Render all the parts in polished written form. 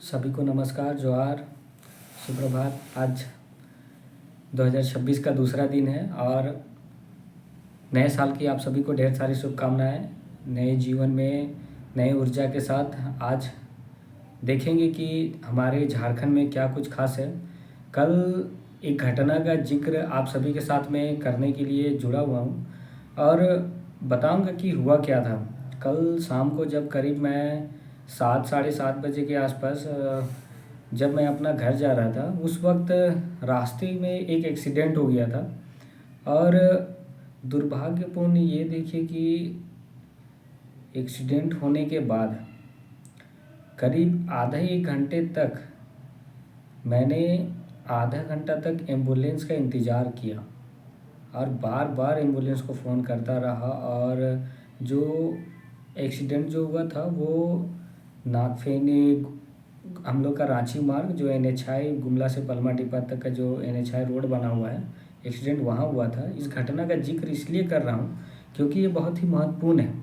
सभी को नमस्कार, जोहार, सुप्रभात। आज 2026 का दूसरा दिन है और नए साल की आप सभी को ढेर सारी शुभकामनाएं। नए जीवन में नए ऊर्जा के साथ आज देखेंगे कि हमारे झारखंड में क्या कुछ खास है। कल एक घटना का जिक्र आप सभी के साथ में करने के लिए जुड़ा हुआ हूँ और बताऊंगा कि हुआ क्या था। कल शाम को जब करीब मैं 7 साढ़े 7 बजे के आसपास जब मैं अपना घर जा रहा था, उस वक्त रास्ते में एक एक्सीडेंट हो गया था। और दुर्भाग्यपूर्ण ये देखिए कि एक्सीडेंट होने के बाद करीब आधे एक घंटे तक मैंने आधा घंटा तक एम्बुलेंस का इंतज़ार किया और बार बार एम्बुलेंस को फ़ोन करता रहा। और जो एक्सीडेंट जो हुआ था वो नागफेनी हम लोग का रांची मार्ग जो NH गुमला से पलमा डिपा तक का जो NH रोड बना हुआ है, एक्सीडेंट वहाँ हुआ था। इस घटना का जिक्र इसलिए कर रहा हूँ क्योंकि ये बहुत ही महत्वपूर्ण है।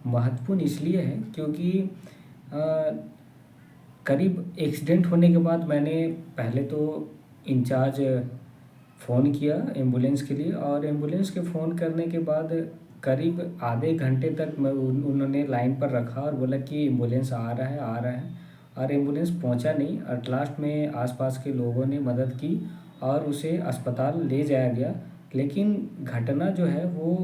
महत्वपूर्ण इसलिए है क्योंकि करीब एक्सीडेंट होने के बाद मैंने पहले तो इंचार्ज फ़ोन किया एम्बुलेंस के लिए और एम्बुलेंस के फ़ोन करने के बाद करीब आधे घंटे तक उन्होंने लाइन पर रखा और बोला कि एम्बुलेंस आ रहा है आ रहा है, और एम्बुलेंस पहुंचा नहीं। और लास्ट में आसपास के लोगों ने मदद की और उसे अस्पताल ले जाया गया। लेकिन घटना जो है वो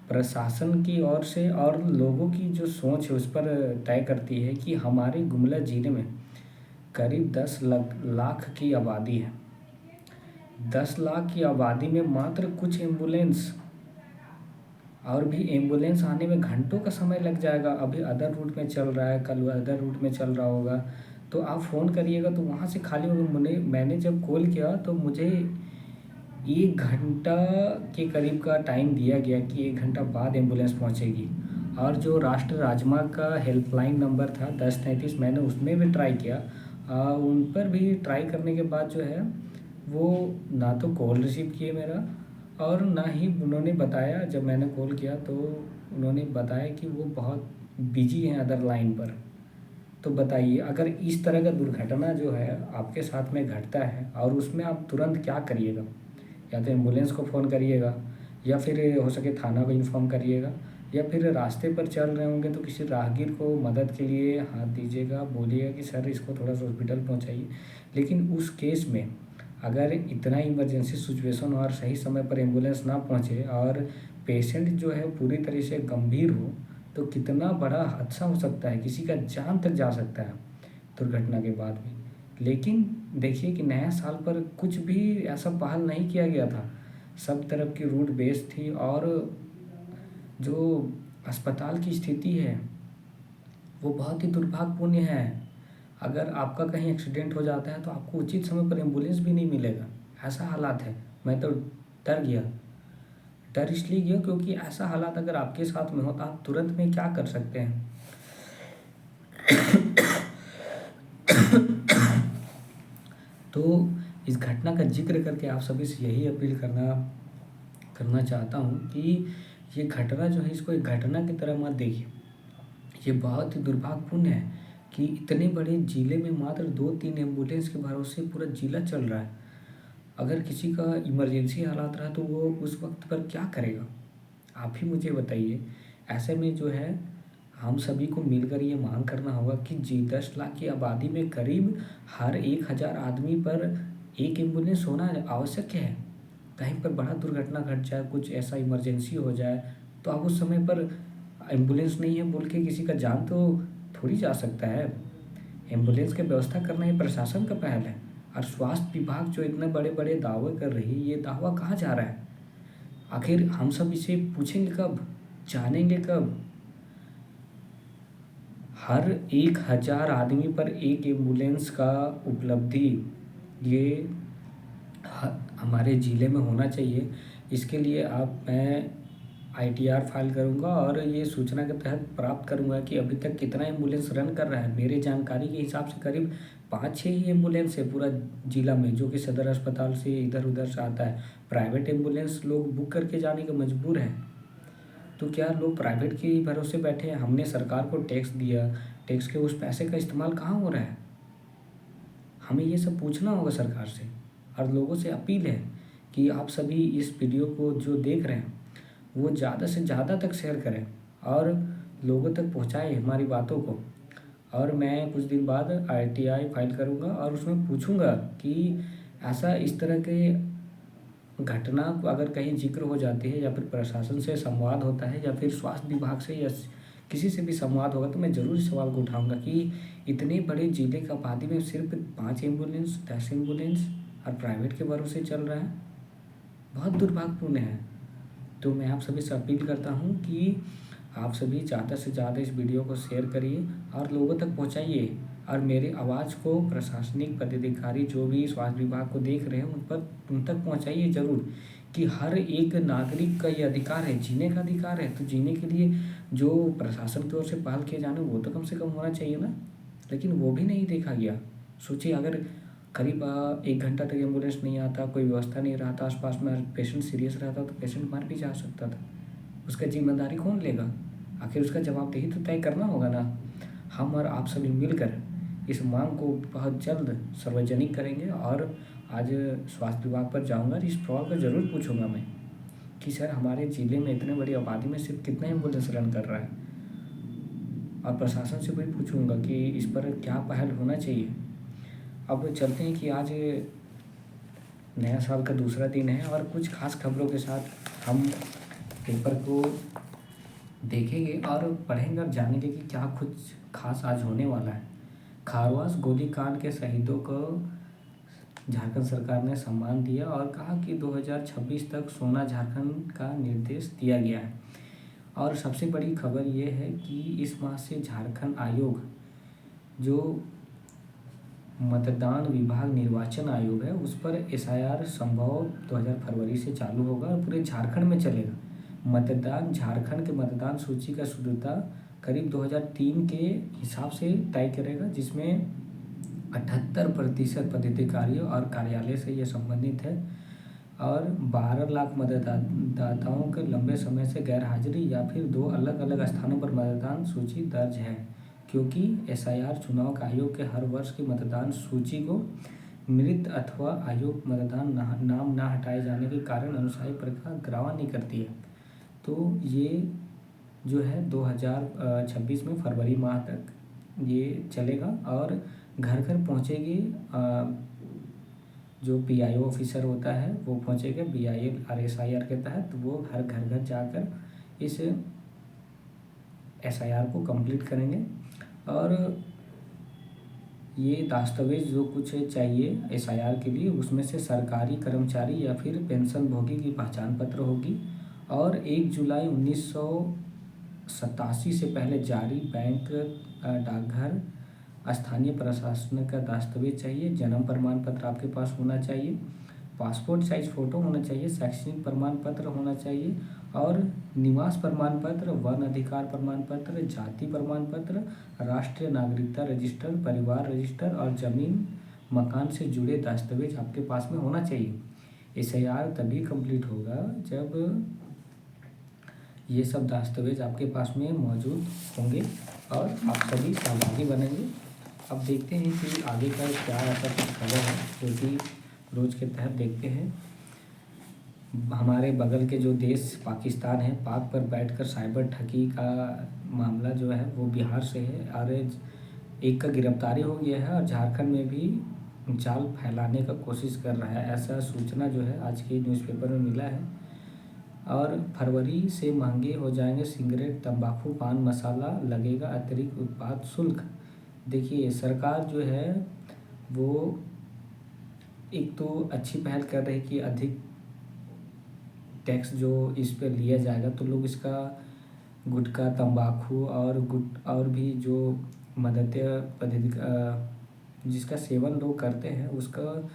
प्रशासन की ओर से और लोगों की जो सोच है उस पर तय करती है कि हमारे गुमला ज़िले में करीब 10 लाख की आबादी है। 10 लाख की आबादी में मात्र कुछ एम्बुलेंस, और भी एम्बुलेंस आने में घंटों का समय लग जाएगा। अभी अदर रूट में चल रहा है, कल अदर रूट में चल रहा होगा, तो आप फ़ोन करिएगा तो वहाँ से खाली होगा। मैंने जब कॉल किया तो मुझे 1 घंटा के करीब का टाइम दिया गया कि 1 घंटा बाद एम्बुलेंस पहुँचेगी। और जो राष्ट्रीय राजमार्ग का हेल्पलाइन नंबर था 1033, मैंने उसमें भी ट्राई किया। उन पर भी ट्राई करने के बाद जो है वो ना तो कॉल रिसीव किए मेरा, और ना ही उन्होंने बताया। जब मैंने कॉल किया तो उन्होंने बताया कि वो बहुत बिजी हैं अदर लाइन पर। तो बताइए, अगर इस तरह का दुर्घटना जो है आपके साथ में घटता है और उसमें आप तुरंत क्या करिएगा? या तो एम्बुलेंस को फ़ोन करिएगा, या फिर हो सके थाना को इन्फॉर्म करिएगा, या फिर रास्ते पर चल रहे होंगे तो किसी राहगीर को मदद के लिए हाथ दीजिएगा, बोलिएगा कि सर इसको थोड़ा सा हॉस्पिटल पहुँचाइए। लेकिन उस केस में अगर इतना इमरजेंसी सिचुएशन हो और सही समय पर एम्बुलेंस ना पहुंचे और पेशेंट जो है पूरी तरह से गंभीर हो, तो कितना बड़ा हादसा हो सकता है, किसी का जान तक जा सकता है दुर्घटना के बाद भी। लेकिन देखिए कि नया साल पर कुछ भी ऐसा पहल नहीं किया गया था। सब तरफ की रूट बेस्ड थी और जो अस्पताल की स्थिति है वो बहुत ही दुर्भाग्यपूर्ण है। अगर आपका कहीं एक्सीडेंट हो जाता है तो आपको उचित समय पर एम्बुलेंस भी नहीं मिलेगा, ऐसा हालात है। मैं तो डर गया। डर इसलिए गया क्योंकि ऐसा हालात अगर आपके साथ में हो तो आप तुरंत में क्या कर सकते हैं। तो इस घटना का जिक्र करके आप सभी से यही अपील करना चाहता हूँ कि ये घटना जो है इसको एक घटना की तरह मत देखिए। ये बहुत ही दुर्भाग्यपूर्ण है कि इतने बड़े ज़िले में मात्र 2-3 एम्बुलेंस के भरोसे पूरा ज़िला चल रहा है। अगर किसी का इमरजेंसी हालात रहा तो वो उस वक्त पर क्या करेगा, आप ही मुझे बताइए। ऐसे में जो है हम सभी को मिलकर ये मांग करना होगा कि 10 लाख की आबादी में करीब हर 1000 आदमी पर एक एम्बुलेंस होना आवश्यक है। कहीं पर बड़ा दुर्घटना घट जाए, कुछ ऐसा इमरजेंसी हो जाए, तो आप उस समय पर एम्बुलेंस नहीं है बोल के किसी का जान तो थोड़ी जा सकता है। एम्बुलेंस की व्यवस्था करना ये प्रशासन का पहल है। और स्वास्थ्य विभाग जो इतने बड़े बड़े दावे कर रही है, ये दावा कहाँ जा रहा है? आखिर हम सब इसे पूछेंगे कब, जानेंगे कब? हर 1000 आदमी पर एक एम्बुलेंस का उपलब्धि ये हमारे ज़िले में होना चाहिए। इसके लिए मैं ITR फाइल करूँगा और ये सूचना के तहत प्राप्त करूँगा कि अभी तक कितना एम्बुलेंस रन कर रहा है। मेरे जानकारी के हिसाब से करीब 5-6 ही एम्बुलेंस है पूरा ज़िला में, जो कि सदर अस्पताल से इधर उधर से आता है। प्राइवेट एम्बुलेंस लोग बुक करके जाने के मजबूर हैं। तो क्या लोग प्राइवेट के ही भरोसे बैठे हैं? हमने सरकार को टैक्स दिया, टैक्स के उस पैसे का इस्तेमाल कहाँ हो रहा है? हमें ये सब पूछना होगा सरकार से। और लोगों से अपील है कि आप सभी इस वीडियो को जो देख रहे हैं वो ज़्यादा से ज़्यादा तक शेयर करें और लोगों तक पहुँचाएँ हमारी बातों को। और मैं कुछ दिन बाद आरटीआई फाइल करूँगा और उसमें पूछूँगा कि ऐसा इस तरह के घटना को अगर कहीं ज़िक्र हो जाती है या फिर प्रशासन से संवाद होता है या फिर स्वास्थ्य विभाग से या किसी से भी संवाद होगा, तो मैं ज़रूर इस सवाल को उठाऊँगा कि इतने बड़े ज़िले का आबादी में सिर्फ 5 एम्बुलेंस, 10 एम्बुलेंस और प्राइवेट के भरोसे चल रहा है। बहुत दुर्भाग्यपूर्ण है। तो मैं आप सभी से अपील करता हूँ कि आप सभी ज़्यादा से ज़्यादा इस वीडियो को शेयर करिए और लोगों तक पहुँचाइए और मेरी आवाज़ को प्रशासनिक पदाधिकारी जो भी स्वास्थ्य विभाग को देख रहे हैं उन तक पहुँचाइए ज़रूर कि हर एक नागरिक का ये अधिकार है, जीने का अधिकार है। तो जीने के लिए जो प्रशासन की ओर से पहल किए जाने वो तो कम से कम होना चाहिए ना, लेकिन वो भी नहीं देखा गया। सोचिए अगर करीब 1 घंटा तक एम्बुलेंस नहीं आता, कोई व्यवस्था नहीं रहा था आस-पास में, पेशेंट सीरियस रहता तो पेशेंट मर भी जा सकता था। उसका ज़िम्मेदारी कौन लेगा? आखिर उसका जवाबदेही तो तय करना होगा ना। हम और आप सभी मिलकर इस मांग को बहुत जल्द सार्वजनिक करेंगे और आज स्वास्थ्य विभाग पर जाऊँगा और इस सवाल को ज़रूर पूछूँगा मैं कि सर हमारे ज़िले में इतने बड़ी आबादी में सिर्फ कितना एम्बुलेंस रन कर रहा है? और प्रशासन से भी पूछूँगा कि इस पर क्या पहल होना चाहिए। अब चलते हैं कि आज नया साल का दूसरा दिन है और कुछ खास खबरों के साथ हम पेपर को देखेंगे और पढ़ेंगे और जानेंगे कि क्या कुछ खास आज होने वाला है। खारवास गोलीकांड के शहीदों को झारखंड सरकार ने सम्मान दिया और कहा कि 2026 तक सोना झारखंड का निर्देश दिया गया है। और सबसे बड़ी खबर ये है कि इस माह से झारखंड आयोग जो मतदान विभाग निर्वाचन आयोग है उस पर एसआईआर संभव 2000 फरवरी से चालू होगा और पूरे झारखंड में चलेगा। मतदान झारखंड के मतदान सूची का शुद्धता करीब 2003 के हिसाब से तय करेगा, जिसमें 78% पदाधिकारियों और कार्यालय से ये संबंधित है और 12 लाख मतदाताओं के लंबे समय से गैर हाजिरी या फिर 2 अलग अलग स्थानों पर मतदान सूची दर्ज है, क्योंकि एसआईआर चुनाव आयोग के हर वर्ष की मतदान सूची को मृत अथवा आयोग मतदान नाम ना हटाए जाने के कारण अनुसारी प्रक्रिया गवाह नहीं करती है। तो ये जो है 2026 में फरवरी माह तक ये चलेगा और घर घर पहुँचेगी। जो पीआईओ ऑफिसर होता है वो पहुँचेगा बीआईएल और एसआईआर के तहत, वो घर घर जाकर इस एसआईआर को कंप्लीट करेंगे और ये दस्तावेज जो कुछ चाहिए एसआईआर के लिए उसमें से सरकारी कर्मचारी या फिर पेंशन भोगी की पहचान पत्र होगी और 1 जुलाई 1987 से पहले जारी बैंक, डाकघर, स्थानीय प्रशासन का दस्तावेज चाहिए, जन्म प्रमाण पत्र आपके पास होना चाहिए, पासपोर्ट साइज फ़ोटो होना चाहिए, शैक्षणिक प्रमाण पत्र होना चाहिए और निवास प्रमाण पत्र, वन अधिकार प्रमाण पत्र, जाति प्रमाण पत्र, राष्ट्रीय नागरिकता रजिस्टर, परिवार रजिस्टर और ज़मीन मकान से जुड़े दस्तावेज आपके पास में होना चाहिए। एसआईआर तभी कंप्लीट होगा जब ये सब दस्तावेज आपके पास में मौजूद होंगे और आप सभी सहभागी बनेंगे। अब देखते हैं कि आगे का क्या ऐसा कुछ खबर है जो कि रोज़ के तहत देखते हैं। हमारे बगल के जो देश पाकिस्तान है, पाक पर बैठकर साइबर ठगी का मामला जो है वो बिहार से है और एक का गिरफ्तारी हो गया है और झारखंड में भी जाल फैलाने का कोशिश कर रहा है, ऐसा सूचना जो है आज के न्यूज़पेपर में मिला है। और फरवरी से महंगे हो जाएंगे सिगरेट, तंबाकू, पान मसाला, लगेगा अतिरिक्त उत्पाद शुल्क। देखिए सरकार जो है वो एक तो अच्छी पहल कर रही है कि अधिक टैक्स जो इस पर लिया जाएगा तो लोग इसका गुटखा, तंबाकू और भी जो मदद्य पद्धति जिसका सेवन लोग करते हैं उसका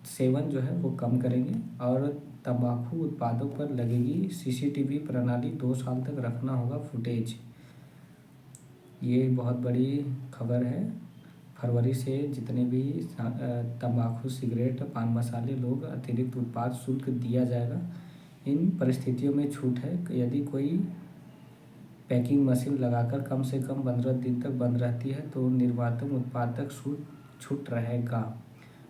सेवन जो है वो कम करेंगे और तंबाकू उत्पादों पर लगेगी सीसीटीवी प्रणाली, 2 साल तक रखना होगा फुटेज। ये बहुत बड़ी खबर है। फरवरी से जितने भी तंबाकू, सिगरेट, पान मसाले लोग अतिरिक्त उत्पाद शुल्क दिया जाएगा। इन परिस्थितियों में छूट है, यदि कोई पैकिंग मशीन लगाकर कम से कम 15 दिन तक बंद रहती है तो निर्वातक उत्पादक छूट रहेगा।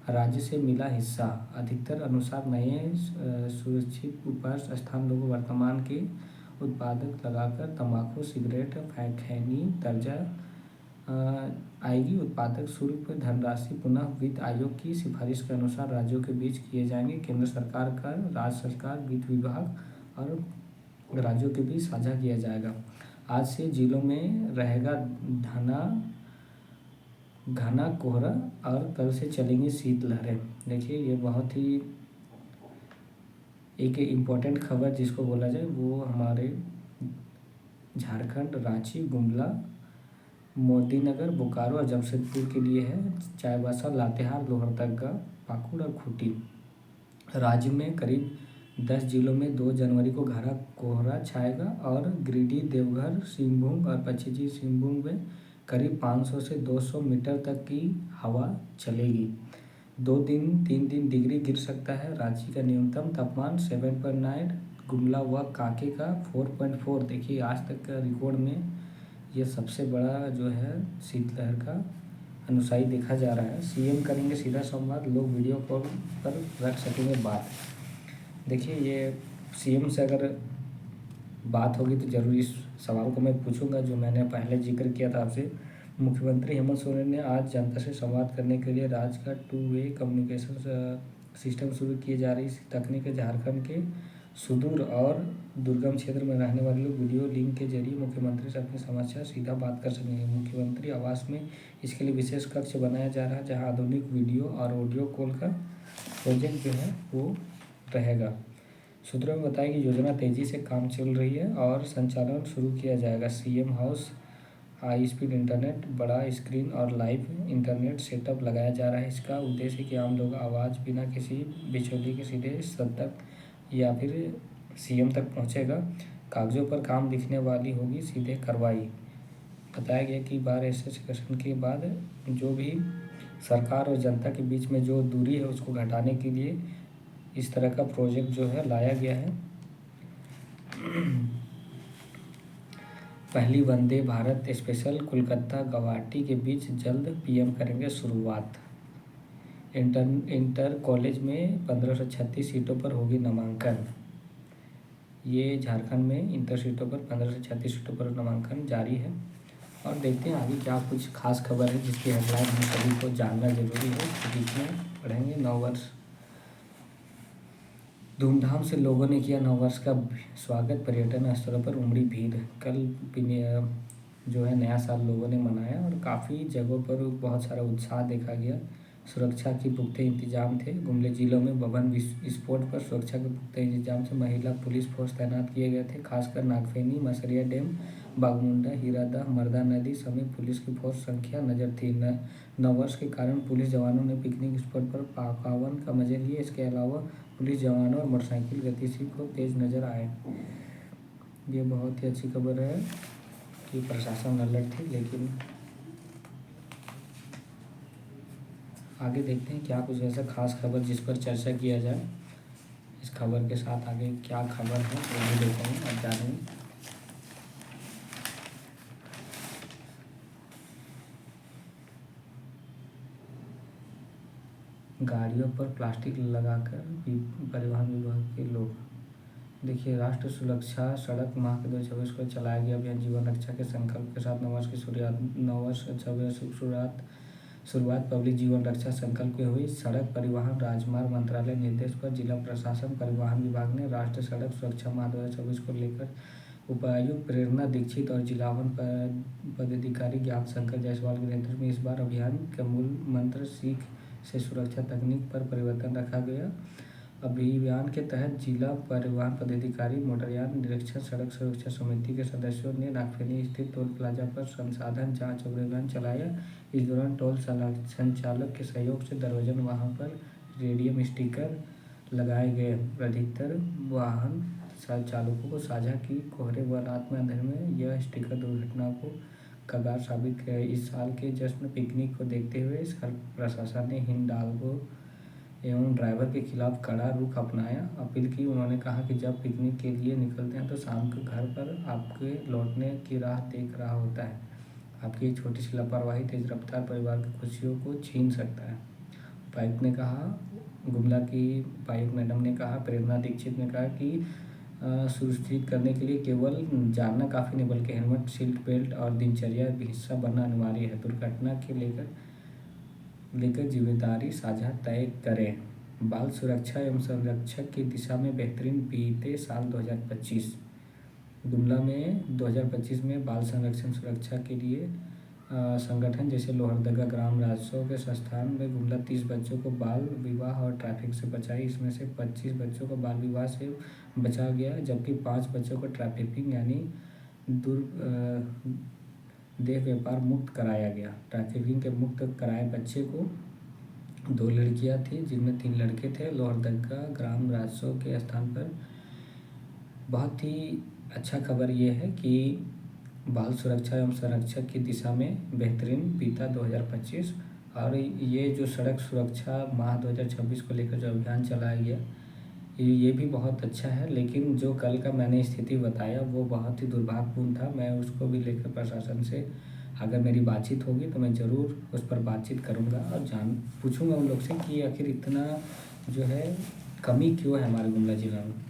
राज्य से मिला हिस्सा। अधिकतर अनुसार नए सुरक्षित उपस्थ स्थान लोगों वर्तमान के उत्पादक लगाकर तंबाकू, सिगरेट, खैनी, दर्जा आएगी। उत्पादक शुल्क पर धनराशि पुनः वित्त आयोग की सिफारिश के अनुसार राज्यों के बीच किए जाएंगे। केंद्र सरकार का राज्य सरकार, वित्त विभाग और राज्यों के बीच साझा किया जाएगा। आज से जिलों में रहेगा घना कोहरा और कल से चलेंगी शीतलहरें। देखिए ये बहुत ही एक इम्पोर्टेंट खबर जिसको बोला जाए वो हमारे झारखंड, रांची, गुमला, मोतीनगर, बोकारो और जमशेदपुर के लिए है। चाईबासा, लातेहार, लोहरदगा, पाकुड़ और खूंटी। राज्य में करीब 10 जिलों में 2 जनवरी को घना कोहरा छाएगा और गिरिडीह, देवघर, सिंहभूम और पश्चिमी सिंहभूम में करीब 500 से 200 मीटर तक की हवा चलेगी। 3 दिन डिग्री गिर सकता है। रांची का न्यूनतम तापमान 7.9, गुमला व कांके का 4.4। देखिए आज तक का रिकॉर्ड में ये सबसे बड़ा जो है शीतलहर का अनुसाई देखा जा रहा है। सीएम करेंगे सीधा संवाद, लोग वीडियो कॉल पर रख सकेंगे बात। देखिए ये सीएम से अगर बात होगी तो ज़रूर इस सवाल को मैं पूछूंगा जो मैंने पहले जिक्र किया था आपसे। मुख्यमंत्री हेमंत सोरेन ने आज जनता से संवाद करने के लिए राज्य का 2 वे कम्युनिकेशन सिस्टम शुरू किए जा रही। इस तकनीक झारखंड के सुदूर और दुर्गम क्षेत्र में रहने वाले लोग वीडियो लिंक के जरिए मुख्यमंत्री से अपनी समस्या सीधा बात कर सकेंगे। मुख्यमंत्री आवास में इसके लिए विशेष कक्ष बनाया जा रहा है जहां आधुनिक वीडियो और ऑडियो कॉल का प्रोजेक्ट जो है वो रहेगा। सूत्रों में बताया कि योजना तेजी से काम चल रही है और संचालन शुरू किया जाएगा। CM house high speed internet, बड़ा स्क्रीन और लाइव इंटरनेट सेटअप लगाया जा रहा है। इसका उद्देश्य कि आम लोग आवाज़ बिना किसी बिचौलिए के सीधे सद तक या फिर सीएम तक पहुंचेगा। कागजों पर काम दिखने वाली होगी सीधे कार्रवाई। बताया गया कि बार एसोसिएशन के बाद जो भी सरकार और जनता के बीच में जो दूरी है उसको घटाने के लिए इस तरह का प्रोजेक्ट जो है लाया गया है। पहली वंदे भारत स्पेशल कोलकाता गुवाहाटी के बीच जल्द पीएम करेंगे शुरुआत। इंटर कॉलेज में 1536 सीटों पर होगी नामांकन। ये झारखंड में इंटर सीटों पर 1536 सीटों पर नामांकन जारी है। और देखते हैं आगे क्या कुछ खास खबर है जिसकी हेडलाइन हम सभी को जानना जरूरी है। तो बीच में पढ़ेंगे। नववर्ष धूमधाम से लोगों ने किया नववर्ष का स्वागत। पर्यटन स्थलों पर उमड़ी भीड़। कल जो है नया साल लोगों ने मनाया और काफ़ी जगहों पर बहुत सारा उत्साह देखा गया। सुरक्षा की पुख्ते इंतजाम थे। गुमले जिलों में बम विस्फोट पर सुरक्षा के पुख्ते इंतजाम से महिला पुलिस फोर्स तैनात किए गए थे। खासकर नागफेनी, मसरिया डैम, बागमुंडा, हीरादा, मर्दा नदी समेत पुलिस की फोर्स संख्या नजर थी। नववर्ष के कारण पुलिस जवानों ने पिकनिक स्पॉट पर पकवान का मजे लिए। इसके अलावा पुलिस जवानों और मोटरसाइकिल गतिशील को तेज नजर आए। ये बहुत ही अच्छी खबर है कि प्रशासन अलर्ट थी। लेकिन आगे देखते हैं क्या कुछ ऐसा खास खबर जिस पर चर्चा किया जाए। इस खबर के साथ आगे क्या खबर है वो भी देखेंगे और जानेंगे। गाड़ियों पर प्लास्टिक लगाकर परिवहन विभाग के लोग। देखिए राष्ट्र सुरक्षा सड़क माह के 2024 को चलाया गया अभियान जीवन रक्षा के संकल्प के साथ नववर्ष की शुरुआत पब्लिक जीवन रक्षा संकल्प की हुई। सड़क परिवहन राजमार्ग मंत्रालय निर्देश पर जिला प्रशासन परिवहन विभाग ने राष्ट्रीय सड़क सुरक्षा माह 2024 को लेकर उपायुक्त प्रेरणा दीक्षित और जिलावन पदाधिकारी ज्ञान शंकर जायसवाल के नेतृत्व में इस बार अभियान का मूल मंत्र सीख से सुरक्षा तकनीक पर परिवर्तन रखा गया। अभियान के तहत जिला परिवहन पदाधिकारी, मोटरयान निरीक्षक, सड़क सुरक्षा समिति के सदस्यों ने नागफेनी स्थित टोल प्लाजा पर संसाधन जांच अभियान चलाया। इस दौरान टोल संचालक के सहयोग से दर्जन वाहन पर रेडियम स्टिकर लगाए गए। अधिकतर वाहन चालकों को साझा की कोहरे व रात में अंधेरे में यह स्टिकर दुर्घटना को कगार साबित किया। इस साल के जश्न पिकनिक को देखते हुए प्रशासन ने हिंडाल्गो एवं ड्राइवर के खिलाफ कड़ा रुख अपनाया। अपील की उन्होंने कहा कि जब पिकनिक के लिए निकलते हैं तो शाम को घर पर आपके लौटने की राह देख रहा होता है। आपकी एक छोटी सी लापरवाही तेज रफ्तार परिवार की खुशियों को छीन सकता है। उपायुक्त ने कहा गुमला की उपायुक्त मैडम ने कहा, प्रेरणा दीक्षित ने कहा कि सुनिश्चित करने के लिए केवल जानना काफ़ी नहीं बल्कि हेलमेट, सीट बेल्ट और दिनचर्या भी हिस्सा बनना अनिवार्य है। दुर्घटना के लेकर जिम्मेदारी साझा तय करें। बाल सुरक्षा एवं संरक्षक की दिशा में बेहतरीन बीते साल 2025। गुमला में 2025 में बाल संरक्षण सुरक्षा के लिए संगठन जैसे लोहरदगा ग्राम राज्योत्सव के संस्थान में गुमला 30 बच्चों को बाल विवाह और ट्रैफिक से बचाई। इसमें से 25 बच्चों को बाल विवाह से बचाया गया, जबकि 5 बच्चों को ट्रैफिकिंग यानी देह व्यापार मुक्त कराया गया। ट्रैफिकिंग के मुक्त कराए बच्चे को 2 लड़कियां थी जिनमें 3 लड़के थे। लोहरदगा ग्राम राज्योत्सव के स्थान पर बहुत ही अच्छा खबर ये है कि बाल सुरक्षा एवं संरक्षक की दिशा में बेहतरीन बीता 2025। और ये जो सड़क सुरक्षा माह 2026 को लेकर जो अभियान चलाया गया ये भी बहुत अच्छा है। लेकिन जो कल का मैंने स्थिति बताया वो बहुत ही दुर्भाग्यपूर्ण था। मैं उसको भी लेकर प्रशासन से अगर मेरी बातचीत होगी तो मैं ज़रूर उस पर बातचीत करूँगा और पूछूँगा उन लोग से कि आखिर इतना जो है कमी क्यों है हमारे गुमला जिला में।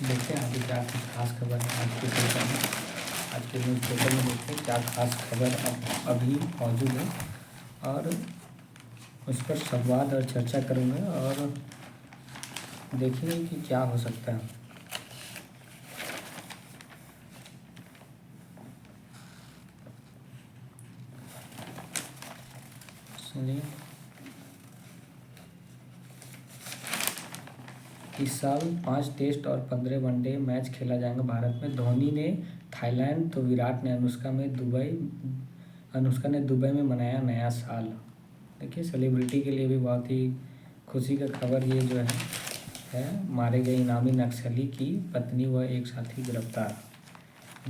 देखते हैं आगे क्या कुछ खास खबर है आज के पेपर में, आज के न्यूज़ पेपर में देखते हैं क्या खास खबर अभी मौजूद है और उस पर संवाद और चर्चा करूँगा और देखेंगे कि क्या हो सकता है। चलिए, इस साल 5 टेस्ट और 15 वनडे मैच खेला जाएगा भारत में। धोनी ने थाईलैंड तो विराट ने अनुष्का ने दुबई में मनाया नया साल। देखिए सेलिब्रिटी के लिए भी बहुत ही खुशी का खबर ये जो है मारे गए इनामी नक्सली की पत्नी व एक साथी गिरफ्तार।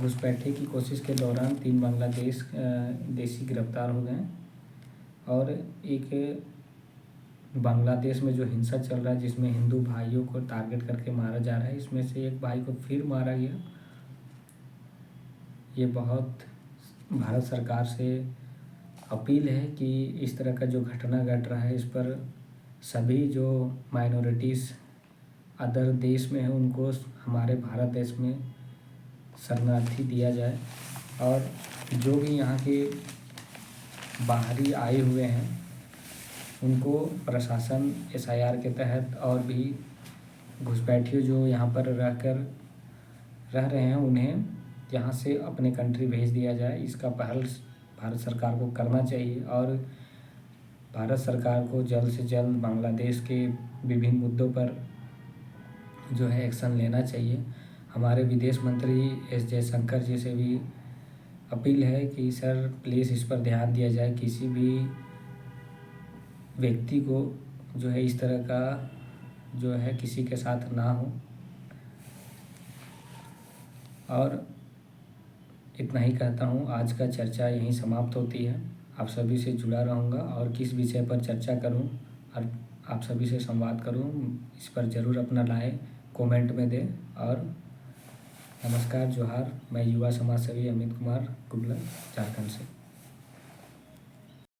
घुसपैठे की कोशिश के दौरान 3 देशी गिरफ्तार हो गए और एक बांग्लादेश में जो हिंसा चल रहा है जिसमें हिंदू भाइयों को टारगेट करके मारा जा रहा है, इसमें से एक भाई को फिर मारा गया। ये बहुत भारत सरकार से अपील है कि इस तरह का जो घटना घट रहा है इस पर सभी जो माइनॉरिटीज़ अदर देश में है उनको हमारे भारत देश में शरणार्थी दिया जाए और जो भी यहाँ के बाहरी आए हुए हैं उनको प्रशासन SIR के तहत और भी घुसपैठियों जो यहाँ पर रह रहे हैं उन्हें यहाँ से अपने कंट्री भेज दिया जाए। इसका पहल भारत सरकार को करना चाहिए और भारत सरकार को जल्द से जल्द बांग्लादेश के विभिन्न मुद्दों पर जो है एक्शन लेना चाहिए। हमारे विदेश मंत्री S जयशंकर जी से भी अपील है कि सर प्लीज़ इस पर ध्यान दिया जाए, किसी भी व्यक्ति को जो है इस तरह का जो है किसी के साथ ना हो। और इतना ही कहता हूँ, आज का चर्चा यहीं समाप्त होती है। आप सभी से जुड़ा रहूँगा और किस विषय पर चर्चा करूँ और आप सभी से संवाद करूँ इस पर ज़रूर अपना राय कमेंट में दें। और नमस्कार, जोहार। मैं युवा समाज सेवी अमित कुमार गुमला झारखंड से।